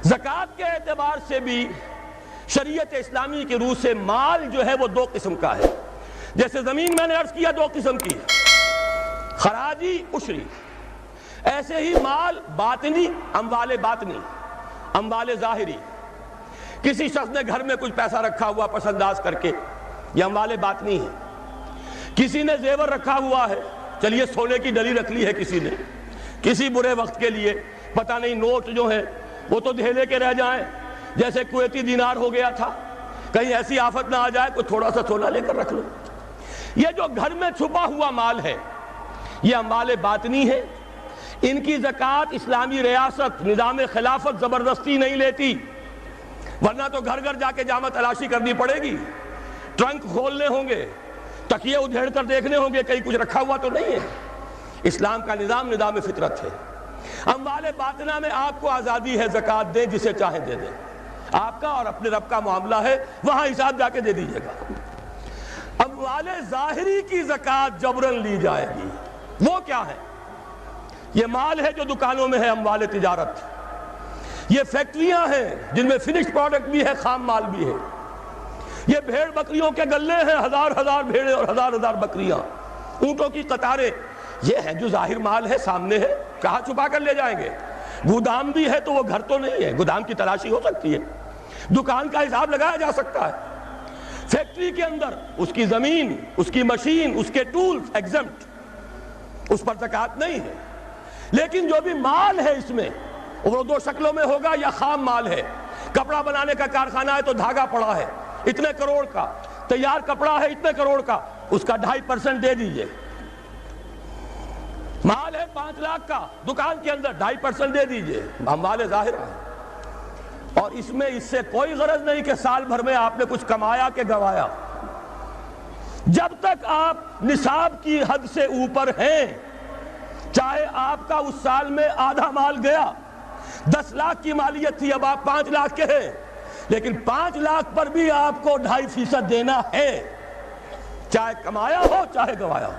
زکوٰۃ کے اعتبار سے بھی شریعت اسلامی کی روح سے مال جو ہے وہ دو قسم کا ہے. جیسے زمین میں نے عرض کیا دو قسم کی ہے، خراجی عشری، ایسے ہی مال باطنی، اموال باطنی، اموال ظاہری. کسی شخص نے گھر میں کچھ پیسہ رکھا ہوا پس انداز کر کے، یہ اموال باطنی ہے. کسی نے زیور رکھا ہوا ہے، چلیے سونے کی ڈلی رکھ لی ہے کسی نے، کسی برے وقت کے لیے، پتہ نہیں نوٹ جو ہیں وہ تو دھیلے کے رہ جائیں، جیسے کویتی دینار ہو گیا تھا، کہیں ایسی آفت نہ آ جائے کوئی تھوڑا سا سونا لے کر رکھ لو. یہ جو گھر میں چھپا ہوا مال ہے یہ اموال باطنی ہے. ان کی زکوٰۃ اسلامی ریاست نظام خلافت زبردستی نہیں لیتی، ورنہ تو گھر گھر جا کے جامع تلاشی کرنی پڑے گی، ٹرنک کھولنے ہوں گے، تکیے ادھیڑ کر دیکھنے ہوں گے کہیں کچھ رکھا ہوا تو نہیں ہے. اسلام کا نظام نظام فطرت ہے. اموال باطنہ میں آپ کو آزادی ہے، زکوٰۃ دیں جسے چاہیں دے دیں، آپ کا اور اپنے رب کا معاملہ ہے، وہاں حساب جا کے دے دیجیے گا. اموال ظاہری کی زکوٰۃ جبرن لی جائے گی. وہ کیا ہے؟ یہ مال ہے جو دکانوں میں ہے، اموال تجارت. یہ فیکٹریاں ہیں جن میں فنشڈ پروڈکٹ بھی ہے، خام مال بھی ہے. یہ بھیڑ بکریوں کے گلے ہیں، ہزار ہزار بھیڑیں اور ہزار ہزار بکریاں، اونٹوں کی قطاریں. یہ ہے جو ظاہر مال ہے، سامنے ہے، کہاں چھپا کر لے جائیں گے؟ گودام بھی ہے تو وہ گھر تو نہیں ہے، گودام کی تلاشی ہو سکتی ہے، دکان کا حساب لگایا جا سکتا ہے. فیکٹری کے اندر اس کی زمین، اس کی مشین، اس کے ٹولز ایگزمپٹ، اس پر زکوٰۃ نہیں ہے. لیکن جو بھی مال ہے اس میں وہ دو شکلوں میں ہوگا، یا خام مال ہے، کپڑا بنانے کا کارخانہ ہے تو دھاگا پڑا ہے اتنے کروڑ کا، تیار کپڑا ہے اتنے کروڑ کا، اس کا 2.5% دے دیجئے. مال ہے 5 لاکھ کا دکان کے اندر، 2.5% دے دیجئے. اموال ظاہرہ ہے. اور اس میں اس سے کوئی غرض نہیں کہ سال بھر میں آپ نے کچھ کمایا کہ گوایا. جب تک آپ نصاب کی حد سے اوپر ہیں، چاہے آپ کا اس سال میں آدھا مال گیا، 10 لاکھ کی مالیت تھی، اب آپ 5 لاکھ کے ہیں، لیکن 5 لاکھ پر بھی آپ کو 2.5% دینا ہے، چاہے کمایا ہو چاہے گوایا ہو.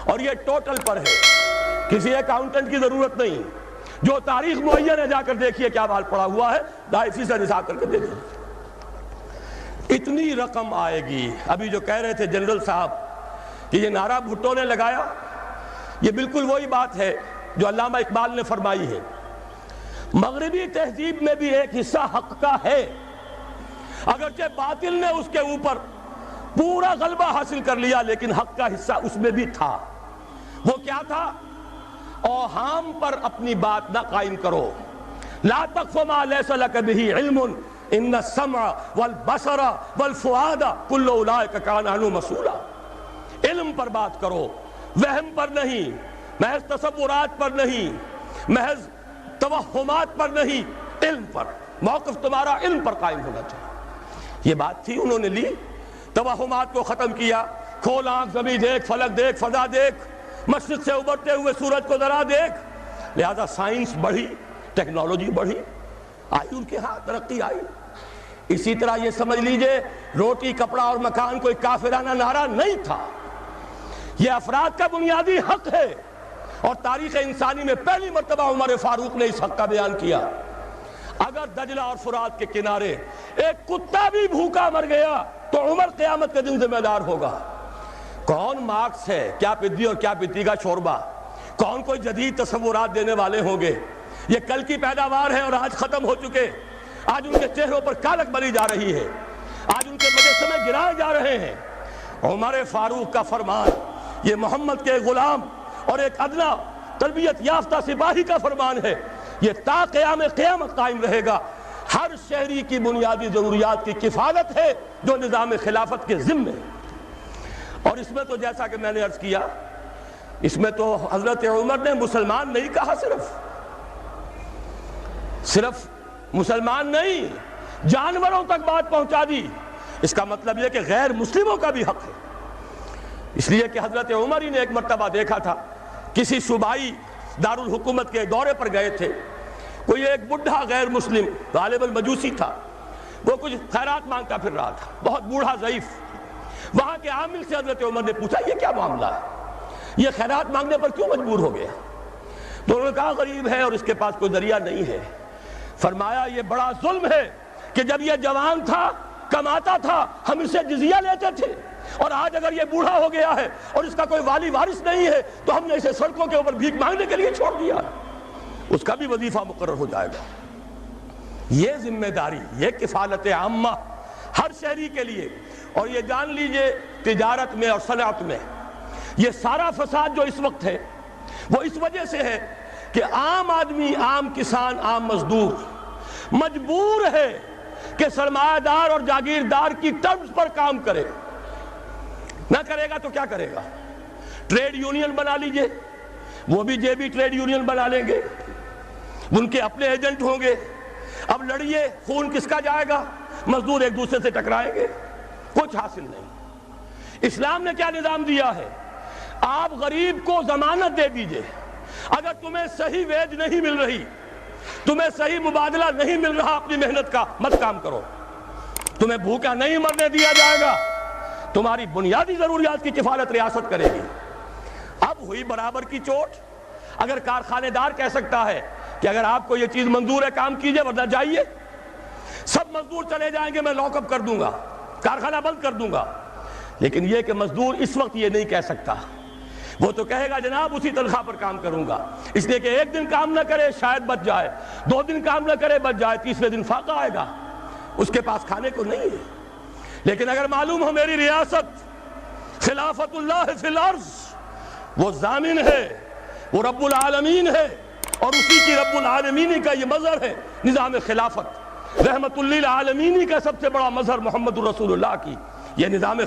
اور یہ ٹوٹل پر ہے، کسی اکاؤنٹنٹ کی ضرورت نہیں. جو تاریخ معین ہے جا کر دیکھیے کیا مال پڑا ہوا ہے، 2.5% حساب کر کے دے دیں. اتنی رقم آئے گی. ابھی جو کہہ رہے تھے جنرل صاحب کہ یہ نعرہ بھٹو نے لگایا، یہ بالکل وہی بات ہے جو علامہ اقبال نے فرمائی ہے. مغربی تہذیب میں بھی ایک حصہ حق کا ہے، اگرچہ باطل نے اس کے اوپر پورا غلبہ حاصل کر لیا، لیکن حق کا حصہ اس میں بھی تھا. وہ کیا تھا؟ اوہام پر اپنی بات نہ قائم کرو. لا تقف ما لیس لک بہ علم ان السمع والبصر والفؤاد کل اولئک کان عنہ مسئولا. علم پر بات کرو، وہم پر نہیں، محض تصورات پر نہیں، محض توہمات پر نہیں، علم پر. موقف تمہارا علم پر قائم ہونا چاہیے. یہ بات تھی، انہوں نے لی، توہمات کو ختم کیا. کھول آنکھ، زمین دیکھ، فلک دیکھ، فضا دیکھ، مشرق سے ابھرتے ہوئے سورج کو ذرا دیکھ. لہذا سائنس بڑھی، ٹیکنالوجی بڑھی، آئی ان کے ہاں ترقی آئی. اسی طرح یہ سمجھ لیجئے روٹی، کپڑا اور مکان کوئی کافرانہ نعرہ نہیں تھا، یہ افراد کا بنیادی حق ہے. اور تاریخ انسانی میں پہلی مرتبہ عمر فاروق نے اس حق کا بیان کیا. اگر دجلہ اور فرات کے کنارے ایک کتا بھی بھوکا مر گیا تو عمر قیامت کے دن ذمہ دار ہوگا. کون مارکس ہے، کیا پدی اور کیا پتی کا شوربہ، کون کوئی جدید تصورات دینے والے ہوں گے؟ یہ کل کی پیداوار ہے اور آج ختم ہو چکے. آج ان کے چہروں پر کالک بلی جا رہی ہے، آج ان کے مجسمے گرائے جا رہے ہیں. عمر فاروق کا فرمان یہ محمد کے غلام اور ایک ادنا تربیت یافتہ سپاہی کا فرمان ہے. یہ تا قیام قیامت قائم رہے گا. ہر شہری کی بنیادی ضروریات کی کفالت ہے جو نظام خلافت کے ذمے ہے. اور اس میں تو جیسا کہ میں نے عرض کیا، اس میں تو حضرت عمر نے مسلمان نہیں کہا، صرف مسلمان نہیں، جانوروں تک بات پہنچا دی. اس کا مطلب یہ کہ غیر مسلموں کا بھی حق ہے. اس لیے کہ حضرت عمر ہی نے ایک مرتبہ دیکھا تھا، کسی صوبائی دارالحکومت کے دورے پر گئے تھے، کوئی ایک بڈھا غیر مسلم غالباً مجوسی تھا، وہ کچھ خیرات مانگتا پھر رہا تھا، بہت بوڑھا ضعیف. وہاں کے عامل سے حضرت عمر نے پوچھا یہ کیا معاملہ ہے، یہ خیرات مانگنے پر کیوں مجبور ہو گیا؟ تو انہوں نے کہا غریب ہے اور اس کے پاس کوئی ذریعہ نہیں ہے. فرمایا یہ بڑا ظلم ہے کہ جب یہ جوان تھا کماتا تھا ہم اسے جزیہ لیتے تھے، اور آج اگر یہ بوڑھا ہو گیا ہے اور اس کا کوئی والی وارث نہیں ہے تو ہم نے اسے سڑکوں کے اوپر بھیک مانگنے کے لیے چھوڑ دیا، اس کا بھی وظیفہ مقرر ہو جائے گا۔ یہ ذمہ داری، یہ کفالت عامہ ہر شہری کے لیے۔ اور یہ جان لیجئے تجارت میں اور صنعت میں یہ سارا فساد جو اس وقت ہے وہ اس وجہ سے ہے کہ عام آدمی، عام کسان، عام مزدور مجبور ہے کہ سرمایہ دار اور جاگیردار کی ٹرمز پر کام کرے، نہ کرے گا تو کیا کرے گا؟ ٹریڈ یونین بنا لیجئے، وہ بھی جیبی ٹریڈ یونین بنا لیں گے، ان کے اپنے ایجنٹ ہوں گے۔ اب لڑیے، خون کس کا جائے گا؟ مزدور ایک دوسرے سے ٹکرائیں گے، کچھ حاصل نہیں۔ اسلام نے کیا نظام دیا ہے؟ آپ غریب کو ضمانت دے دیجئے، اگر تمہیں صحیح ویج نہیں مل رہی، تمہیں صحیح مبادلہ نہیں مل رہا اپنی محنت کا، مت کام کرو، تمہیں بھوکا نہیں مرنے دیا جائے گا، تمہاری بنیادی ضروریات کی کفالت ریاست کرے گی۔ اب ہوئی برابر کی چوٹ۔ اگر کارخانے دار کہہ سکتا ہے کہ اگر آپ کو یہ چیز منظور ہے کام کیجئے ورنہ جائیے، سب مزدور چلے جائیں گے، میں لاک اپ کر دوں گا، کارخانہ بند کر دوں گا، لیکن یہ کہ مزدور اس وقت یہ نہیں کہہ سکتا، وہ تو کہے گا جناب اسی تنخواہ پر کام کروں گا، اس لیے کہ ایک دن کام نہ کرے شاید بچ جائے، 2 دن کام نہ کرے بچ جائے، تیسرے دن فاقہ آئے گا، اس کے پاس کھانے کو نہیں ہے۔ لیکن اگر معلوم ہو میری ریاست خلافت اللہ فی الارض، وہ ضامن ہے، وہ رب العالمین ہے، اور اسی کی رب العالمینی کا یہ مظہر ہے نظام خلافت، رحمت للعالمینی کا سب سے بڑا مظہر محمد الرسول اللہ کی یہ نظام